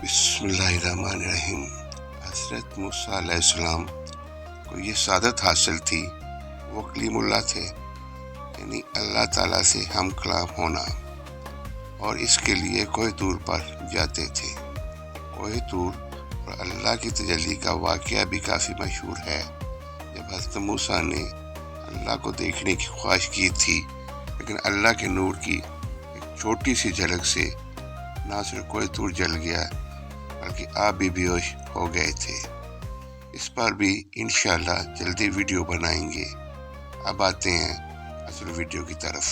بسم اللہ الرحمن الرحیم۔ حضرت موسیٰ علیہ السلام کو یہ سعادت حاصل تھی، وہ کلیم اللہ تھے، یعنی اللہ تعالیٰ سے ہم کلام ہونا، اور اس کے لیے کوہ طور پر جاتے تھے۔ کوہ طور اور اللہ کی تجلی کا واقعہ بھی کافی مشہور ہے۔ جب حضرت موسیٰ نے اللہ کو دیکھنے کی خواہش کی تھی، لیکن اللہ کے نور کی ایک چھوٹی سی جھلک سے نہ صرف کوہ طور جل گیا بلکہ آپ بھی بیہوش ہو گئے تھے۔ اس پر بھی انشاءاللہ جلدی ویڈیو بنائیں گے۔ اب آتے ہیں اصل ویڈیو کی طرف۔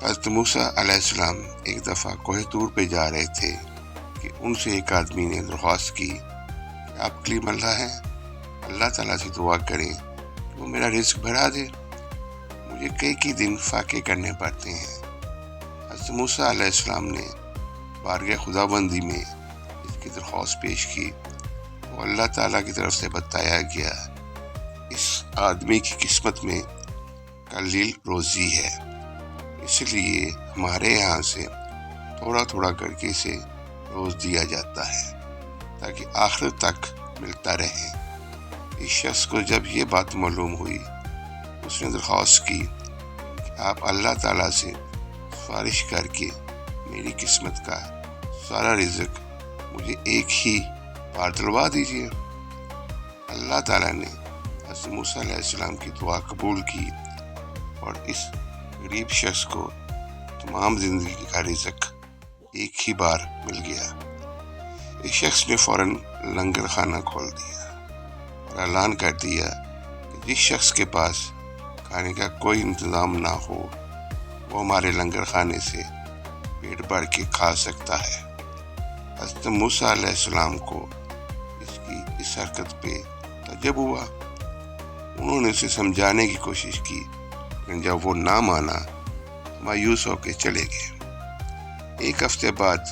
حضرت موسیٰ علیہ السلام ایک دفعہ کوہ طور پہ جا رہے تھے کہ ان سے ایک آدمی نے درخواست کی کہ آپ کلیم اللہ ہیں، اللہ تعالیٰ سے دعا کریں کہ وہ میرا رزق بڑھا دے، مجھے کئی دن فاقے کرنے پڑتے ہیں۔ حضرت موسیٰ علیہ السلام نے بارگاہ خداوندی میں اس کی درخواست پیش کی۔ وہ اللہ تعالیٰ کی طرف سے بتایا گیا اس آدمی کی قسمت میں قلیل روزی ہے، اس لیے ہمارے یہاں سے تھوڑا کر کے اسے روز دیا جاتا ہے تاکہ آخر تک ملتا رہے۔ اس شخص کو جب یہ بات معلوم ہوئی، اس نے درخواست کی کہ آپ اللہ تعالیٰ سے سفارش کر کے میری قسمت کا سارا رزق مجھے ایک ہی بار دلوا دیجیے۔ اللہ تعالیٰ نے حضرت موسیٰ علیہ السلام کی دعا قبول کی اور اس غریب شخص کو تمام زندگی کا رزق ایک ہی بار مل گیا۔ اس شخص نے فوراً لنگر خانہ کھول دیا اور اعلان کر دیا کہ جس شخص کے پاس کھانے کا کوئی انتظام نہ ہو، وہ ہمارے لنگر خانے سے پیٹ بھر کے کھا سکتا ہے۔ حضرت موسیٰ علیہ السلام کو اس کی اس حرکت پہ تعجب ہوا۔ انہوں نے اسے سمجھانے کی کوشش کی، لیکن جب وہ نہ مانا مایوس ہو کے چلے گئے۔ ایک ہفتے بعد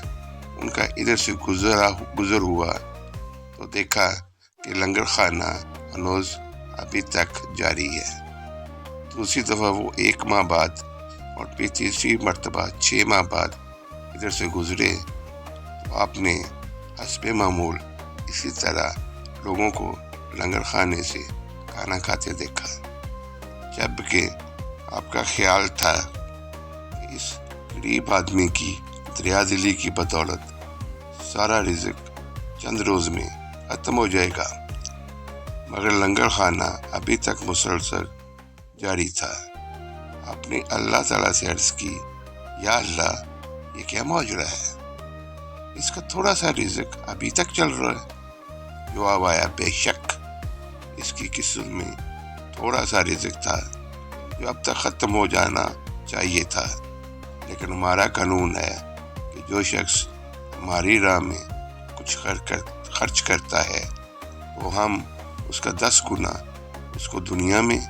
ان کا ادھر سے گزر ہوا تو دیکھا کہ لنگر خانہ ہنوز ابھی تک جاری ہے۔ دوسری دفعہ وہ 1 ماہ بعد اور پھر تیسری مرتبہ 6 ماہ بعد ادھر سے گزرے تو آپ نے حسب معمول اسی طرح لوگوں کو لنگر خانے سے کھانا کھاتے دیکھا، جبکہ آپ کا خیال تھا کہ اس غریب آدمی کی دریا دلی کی بدولت سارا رزق چند روز میں ختم ہو جائے گا، مگر لنگر خانہ ابھی تک مسلسل جاری تھا۔ آپ نے اللہ تعالیٰ سے عرض کی، یا اللہ، یہ کیا معجزہ ہے؟ اس کا تھوڑا سا رزق ابھی تک چل رہا ہے۔ جواب آیا، بے شک اس کی قسمت میں تھوڑا سا رزق تھا جو اب تک ختم ہو جانا چاہیے تھا، لیکن ہمارا قانون ہے کہ جو شخص ہماری راہ میں کچھ خرچ کرتا ہے تو ہم اس کا 10 گنا اس کو دنیا میں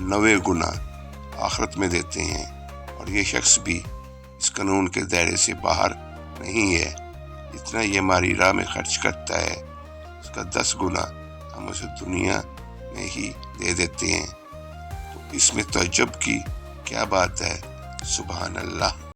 90 گنا آخرت میں دیتے ہیں، اور یہ شخص بھی اس قانون کے دائرے سے باہر نہیں ہے۔ جتنا یہ ہماری راہ میں خرچ کرتا ہے اس کا 10 گنا ہم اسے دنیا میں ہی دے دیتے ہیں۔ تو اس میں تعجب کی کیا بات ہے؟ سبحان اللہ۔